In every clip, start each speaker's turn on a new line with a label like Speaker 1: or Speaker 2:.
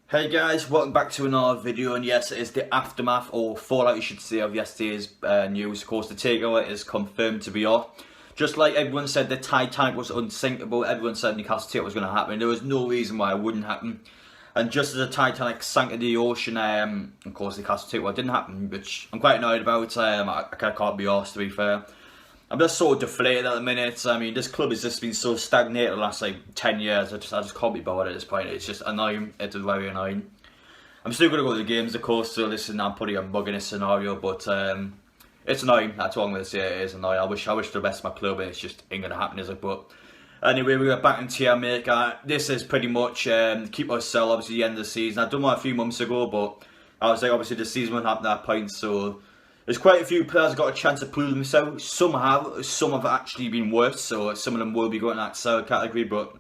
Speaker 1: Hey guys, welcome back to another video, and yes, it is the aftermath, or fallout you should say, of yesterday's news. Of course, the takeover is confirmed to be off. Just like everyone said the Titanic was unsinkable, everyone said Newcastle takeover was going to happen. There was no reason why it wouldn't happen. And just as the Titanic sank into the ocean, of course, the Newcastle takeover didn't happen, which I'm quite annoyed about. I can't be arsed, to be fair. I'm just so deflated at the minute. I mean, this club has just been so stagnated the last 10 years. I just can't be bothered at this point. It's just annoying. It's very annoying. I'm still going to go to the games, of course, so listen, I'm putting a mug in this scenario, but it's annoying. That's all I'm going to say. It is annoying. I wish the best of my club, and it's just ain't going to happen, is it? But anyway, we are back in tier maker. This is pretty much keep us sell, obviously, the end of the season. I've done one a few months ago, but I was like, obviously, the season won't happen at that point, so there's quite a few players got a chance to prove themselves. Some have actually been worse, so some of them will be going in that sell category, but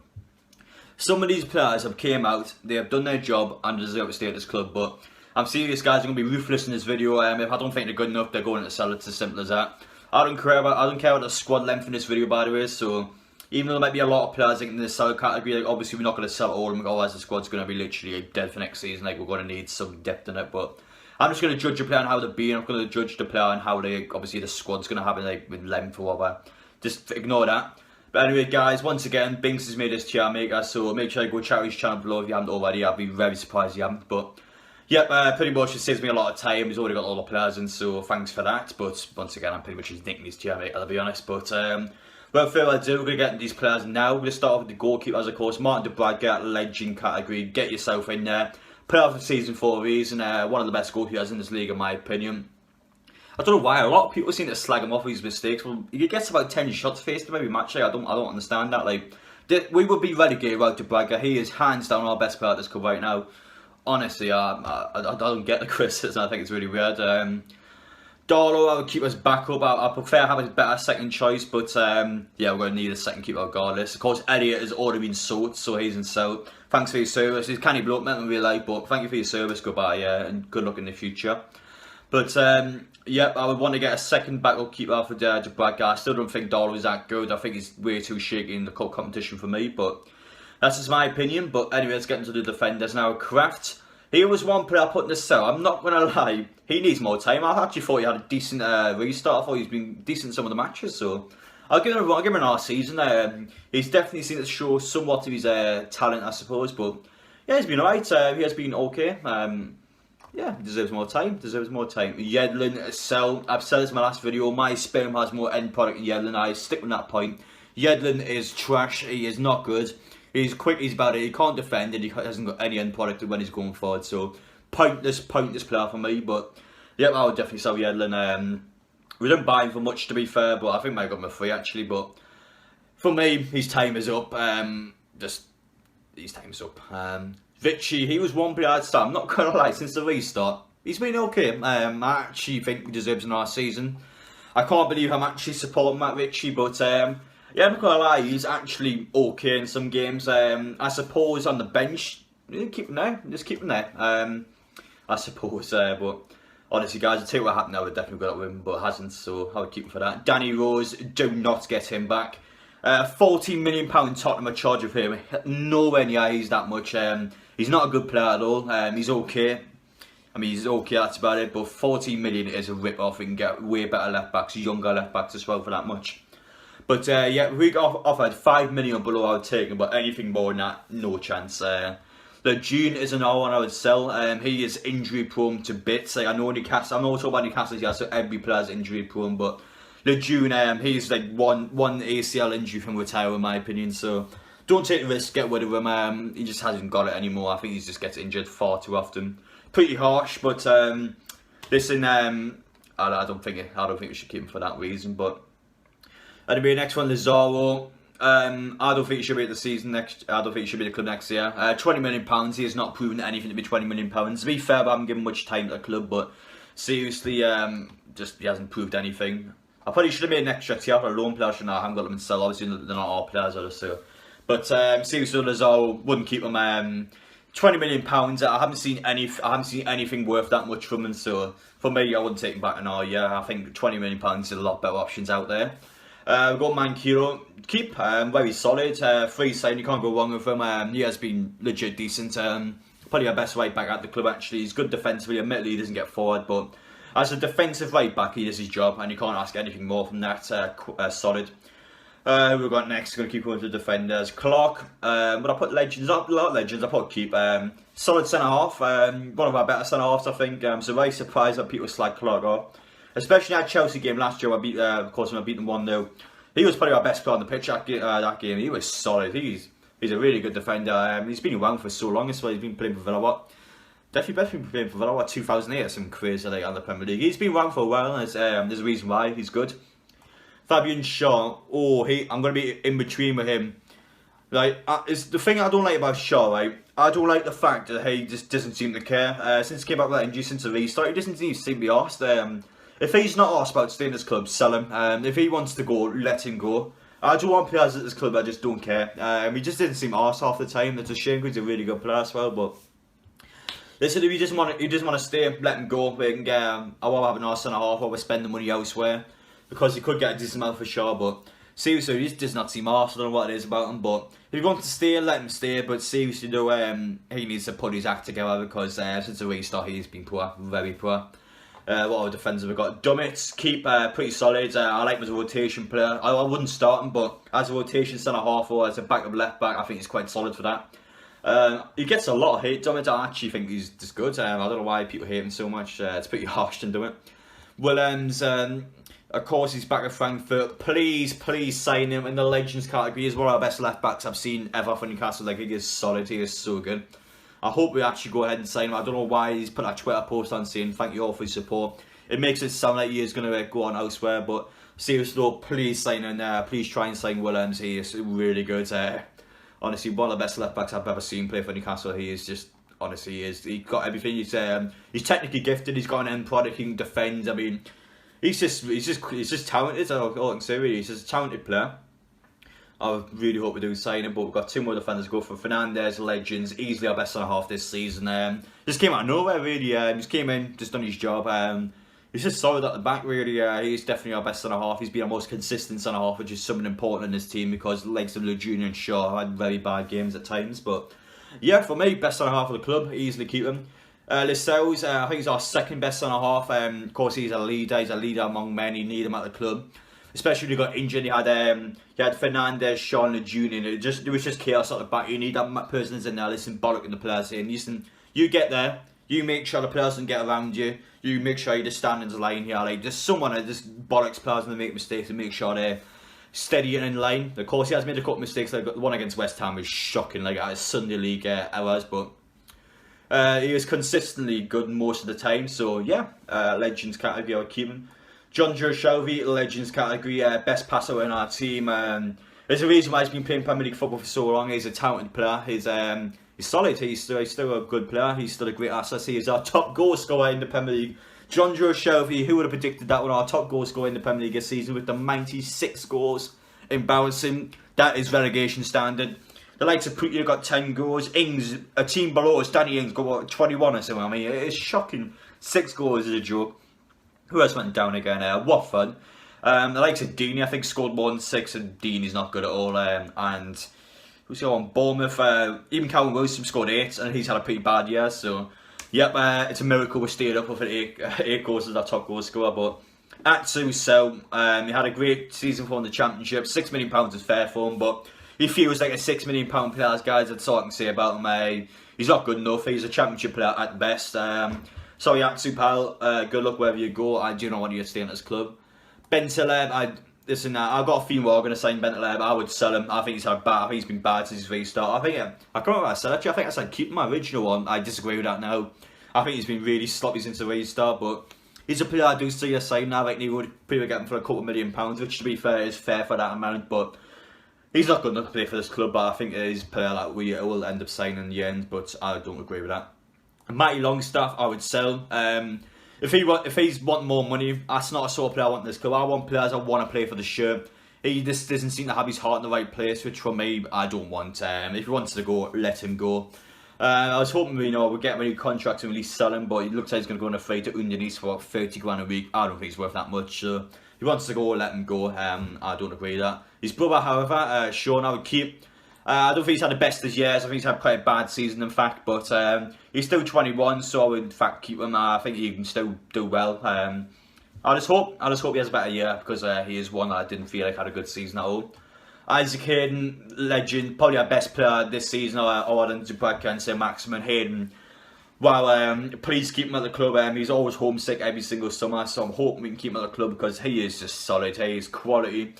Speaker 1: some of these players have came out, they have done their job and deserve to stay at this club. But I'm serious, guys, I'm going to be ruthless in this video. If I don't think they're good enough, they're going to sell. It's as simple as that. I don't care about the squad length in this video, by the way, so even though there might be a lot of players in the sell category, like, obviously we're not going to sell all of them, otherwise the squad's going to be literally dead for next season. Like, we're going to need some depth in it, but I'm just going to judge the player on how they're being. I'm going to judge the player on how they, obviously the squad's going to happen, like with length or whatever. Just ignore that. But anyway, guys, once again, Binks has made this tier maker, so make sure you go check out his channel below if you haven't already. I'd be very surprised if you haven't. But yep, pretty much it saves me a lot of time. He's already got all the players in, so thanks for that. But once again, I'm pretty much just thinking his tier maker, to be honest. But without further ado, we're going to get into these players now. We're going to start off with the goalkeepers, of course. Martin de Bradgate, legend category. Get yourself in there. Player of the season for a reason. One of the best goalkeepers in this league, in my opinion. I don't know why a lot of people seem to slag him off for his mistakes. Well, he gets about 10 shots faced him every match. I don't understand that. Like, we would be relegated without de Bradgate. He is hands down our best player at this club right now. Honestly, I don't get the criticism. I think it's really weird. Darlow, I would keep us back up. I prefer having a better second choice, but yeah, we're going to need a second keeper regardless. Of course, Elliot has already been sold, so he's in sell. Thanks for your service. He's canny bloke, meant in real life, but thank you for your service. Goodbye, and good luck in the future. But yeah, I would want to get a second backup keeper for de Bradgate. I still don't think Darlow is that good. I think he's way too shaky in the cup competition for me, but that's just my opinion. But anyway, let's get into the defenders now. Kraft. He was one player I put in the sell. I'm not going to lie, he needs more time. I actually thought he had a decent restart. I thought he's been decent in some of the matches, so I'll give him another season. He's definitely seen to show somewhat of his talent, I suppose, but yeah, he's been alright. He has been okay. Yeah, deserves more time. Yedlin, sell. I've said this in my last video. My sperm has more end product than Yedlin. I stick with that point. Yedlin is trash. He is not good. He's quick, he's bad, he can't defend, and he hasn't got any end product when he's going forward, so pointless player for me. But yeah, I would definitely sell Yedlin. We didn't buy him for much, to be fair, but I think I got him for free actually. But for me, his time is up. His time's up. Vichy, he was one player I'd start. I'm not gonna lie, since the restart, he's been okay. I actually think he deserves another season. I can't believe I'm actually supporting Matt Vichy, but yeah, I'm not gonna lie, he's actually okay in some games. I suppose on the bench, keep him there, just keep him there. I suppose, but honestly, guys, I'll tell you what happened. I would definitely got with him, but hasn't, so I would keep him for that. Danny Rose, do not get him back. £14 million Tottenham are charge of him. Nowhere near he's that much. He's not a good player at all. He's okay. I mean, he's okay, that's about it. But 14 million is a rip-off. We can get way better left-backs, younger left-backs as well for that much. But yeah, we got offered 5 million below I would take him, but anything more than that, no chance. Lejeune is another one I would sell. He is injury prone to bits. Like, I know Newcastle, I'm not talking about Newcastle here, so every player's injury prone, but Lejeune, he's like one ACL injury from retire, in my opinion, so don't take the risk, get rid of him. He just hasn't got it anymore. I think he just gets injured far too often. Pretty harsh, but listen, I don't think we should keep him for that reason. But anyway, next one, Lazaro. I don't think he should be at the season next. I don't think he should be at the club next year. £20 million. He has not proven anything to be £20 million. To be fair, I haven't given much time to the club, but seriously, just he hasn't proved anything. I probably should have made an extra tier for a loan player. I haven't got them in sell. Obviously, they're not all players, are they? So, but seriously, Lazaro wouldn't keep him. £20 million. I haven't seen anything worth that much from him. So for me, I wouldn't take him back in all year. I think £20 million is a lot better options out there. We've got Manquillo. Keep very solid. Free sign, you can't go wrong with him. He has been legit decent. Probably our best right back at the club actually. He's good defensively, admittedly he doesn't get forward, but as a defensive right back he does his job and you can't ask anything more from that. Solid. We've got next, going to keep going to the defenders. Clark, but I put legends up, a lot of legends, I put keep. Solid centre half, one of our better centre halves I think. So very surprised that people slag Clark off. Especially that Chelsea game last year, of course when I beat them 1-0. He was probably our best player on the pitch that game. He was solid. He's a really good defender. He's been around for so long as well. He's been playing for Villa. Definitely been playing for Villa. 2008 or some crazy like on the Premier League. He's been around for a while. And there's a reason why he's good. Fabian Shaw. I'm going to be in between with him. Like, it's the thing I don't like about Shaw, right? I don't like the fact that he just doesn't seem to care. Since he came back with that injury, since the restart, he doesn't seem to be asked. If he's not asked about staying at this club, sell him. If he wants to go, let him go. I do want players at this club that just don't care. He just didn't seem asked half the time. That's a shame because he's a really good player as well. But listen, if you just want to stay, let him go. We can get. I won't have an arse and a half, or we spend the money elsewhere because he could get a decent amount for sure. But seriously, he just does not seem arsed. I don't know what it is about him. But if he wants to stay, let him stay. But seriously, though, he needs to put his act together because since the restart, he's been poor, very poor. What other defenders have we got? Dummett, keep pretty solid. I like him as a rotation player. I wouldn't start him, but as a rotation centre half or as a backup left back, I think he's quite solid for that. He gets a lot of hate. Dummett, I actually think he's just good. I don't know why people hate him so much. It's pretty harsh to do it. Willems, of course, he's back at Frankfurt. Please sign him in the Legends category. He's one of our best left backs I've seen ever for Newcastle. Like, he is solid. He is so good. I hope we actually go ahead and sign him. I don't know why he's put a Twitter post on saying thank you all for your support. It makes it sound like he is going to go on elsewhere, but seriously though, please sign him. Please try and sign Willems. He is really good. Honestly, one of the best left backs I've ever seen play for Newcastle. He is just, honestly, he's got everything. He's technically gifted. He's got an end product. He can defend. I mean, he's just talented. That's all I can say really. He's just a talented player. I really hope we do sign him, but we've got two more defenders to go for. Fernandes, Legends, easily our best centre half this season. Just came out of nowhere really. Just came in, just done his job. He's just solid at the back really. He's definitely our best centre half. He's been our most consistent centre half, which is something important in this team because the likes of Junior and Shaw had very bad games at times. But yeah, for me, best centre half of the club, easily keep him. Lascelles, I think he's our second best centre half. Of course, he's a leader among men. You need him at the club. Especially when he got injured, he had Fernandes, Shaw and Junior. It was just chaos at the back. You need that person that's in there, listen, bollocking the players in. Listen, you get there, you make sure the players don't get around you. You make sure you just stand in the line here. Like, just someone that just bollocks players when they make mistakes and make sure they're steady and in line. Of course, he has made a couple of mistakes. Like the one against West Ham was shocking, like at his Sunday League hours, but he was consistently good most of the time. So yeah, Legends category, I would keep him. John Shelby, Legends category, best passer in our team. There's a reason why he's been playing Premier League football for so long. He's a talented player. He's solid. He's still a good player. He's still a great asset. He's our top goal scorer in the Premier League. John Shelby, who would have predicted that one? Our top goal scorer in the Premier League this season with the 96 goals in bouncing. That is relegation standard. The likes of Pruitt got 10 goals. Ings, a team below us, Danny Ings got 21 or something. I mean, it's shocking. 6 goals is a joke. Who else went down again? Watford. The likes of Deeney, I think, scored more than 6, and Deeney's not good at all. And who's the on Bournemouth? Even Callum Wilson scored 8, and he's had a pretty bad year. So, yep, it's a miracle we stayed up with 8 goals as our top goal scorer. But Atsu, he had a great season for the Championship. £6 million is fair for him, but he feels like a £6 million player, guys. That's all I can say about him. He's not good enough. He's a Championship player at best. Sorry, Atsu, pal. Good luck wherever you go. I do not want you to stay in this club. Bentaleb, I've got a feeling we're going to sign Bentaleb. I would sell him. I think he's been bad since his restart. I can't remember what I said actually. I think I said keep my original one. I disagree with that now. I think he's been really sloppy since the restart, but he's a player I do see a sign now. Like, he would probably get him for a couple of £1 million, which to be fair is fair for that amount, but he's not good enough to play for this club. But I think it is a player that we will end up signing in the end, but I don't agree with that. Matty Longstaff, I would sell. If he's wanting more money, that's not a sort of player I want in this club. I want players that want to play for the shirt. He just doesn't seem to have his heart in the right place, which for me, I don't want. If he wants to go, let him go. I was hoping we'd get him a new contract and at least sell him, but it looks like he's going to go on a free to Udinese for about 30 grand a week. I don't think he's worth that much. So if he wants to go, let him go. I don't agree with that. His brother, however, Sean, I would keep. I don't think he's had the best of years. I think he's had quite a bad season, in fact. But he's still 21, so I would in fact keep him. I think he can still do well. I just hope he has a better year, because he is one that I didn't feel like had a good season at all. Isaac Hayden, legend, probably our best player this season, or than Zubrek and Sir Maximin Hayden. Well, please keep him at the club. He's always homesick every single summer, so I'm hoping we can keep him at the club, because he is just solid. He is quality.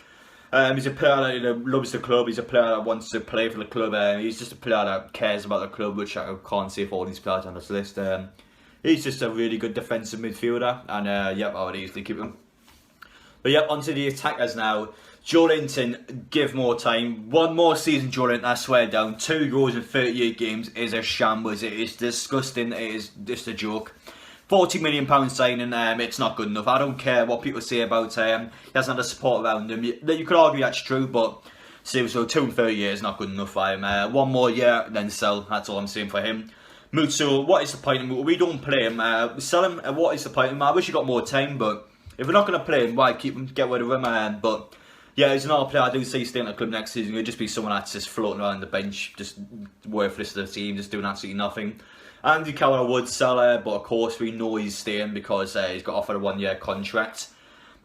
Speaker 1: He's a player that loves the club. He's a player that wants to play for the club. He's just a player that cares about the club, which I can't say for all these players on this list. He's just a really good defensive midfielder, and yep, I would easily keep him. But yep, onto the attackers now. Joelinton, give more time. One more season, Joelinton, I swear down. 2 goals in 38 games is a shambles. It is disgusting. It is just a joke. £40 million signing, it's not good enough. I don't care what people say about him. He hasn't had the support around him. You could argue that's true, but seriously, 2 in 30 years is not good enough for him. 1 more year, then sell. That's all I'm saying for him. Mutsu, what is the point of Mutsu? We don't play him. Sell him, what is the point of him? I wish he got more time, but if we're not going to play him, why keep him? Get rid of him. But yeah, he's another player I do see staying at the club next season. He'll just be someone that's just floating around the bench, just worthless to the team, just doing absolutely nothing. Andy Carroll would sell her, but of course we know he's staying because he's got offered a 1-year contract.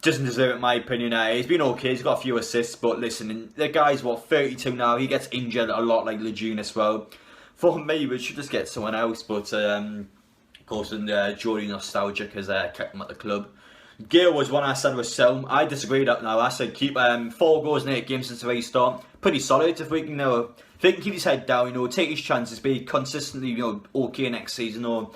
Speaker 1: Doesn't deserve it, in my opinion. He's been okay, he's got a few assists, but listen, the guy's 32 now, he gets injured a lot like Lejeune as well. For me, we should just get someone else, but of course, Jody nostalgic has kept him at the club. Gale was one I said was sell. I disagreed that now. I said keep 4 goals in 8 games since the restart. Pretty solid. If we can, if he can keep his head down, take his chances, be consistently, okay next season, or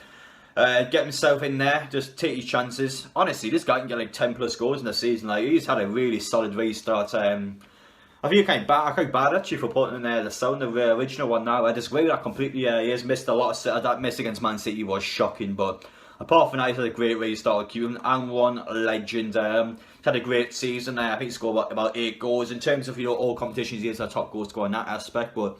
Speaker 1: get himself in there, just take his chances. Honestly, this guy can get like 10 plus goals in the season. Like, he's had a really solid restart. I feel quite bad actually for putting in the sound of the original one now. I disagree with that completely. He has missed a lot of that miss against Man City was shocking, but apart from that, he's had a great restart. Keeping and one legend. He's had a great season. I think he scored about 8 goals. In terms of all competitions, he is a top goal scorer in that aspect. But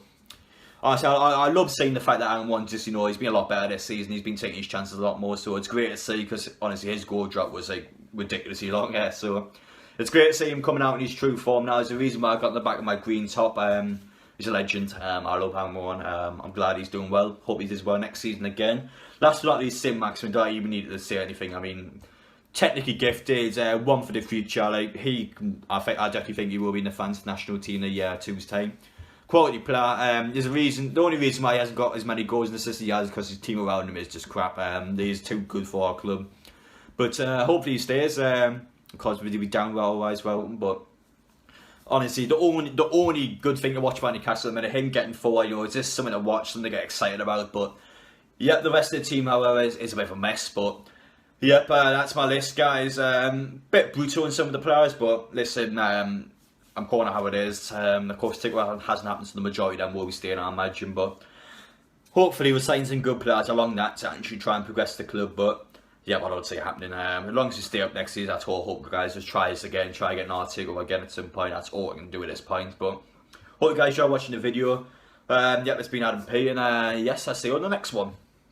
Speaker 1: honestly, I love seeing the fact that Aaron Wan just he's been a lot better this season. He's been taking his chances a lot more. So it's great to see, because honestly his goal drop was like ridiculously long. Yeah, so it's great to see him coming out in his true form now. It's the reason why I got in the back of my green top. He's a legend. I love Aaron Wan. I'm glad he's doing well. Hope he does well next season again. Last but not least, Sim Maximin. Don't even need to say anything. I mean, technically gifted, one for the future. Like I definitely think he will be in the France national team in a year or two's time. Quality player. There's a reason. The only reason why he hasn't got as many goals and assists he has is because his team around him is just crap. He's too good for our club. But hopefully he stays. Because we'll be down well otherwise. But honestly, the only good thing to watch about Newcastle at the minute, him getting 4, it's just something to watch, something to get excited about. But yep, the rest of the team, however, is a bit of a mess. But yep, that's my list, guys. Bit brutal in some of the players, but listen, I'm calling it how it is. Of course, takeover hasn't happened, so the majority of them will be staying, I imagine. But hopefully, we'll sign some good players along that to actually try and progress the club. But yeah, I don't see it happening. As long as we stay up next season, that's all I hope, guys. Just try this again, try and get another takeover again at some point. That's all I can do at this point. But hope you guys enjoy watching the video. Yep, it's been Adam P, and yes, I'll see you on the next one.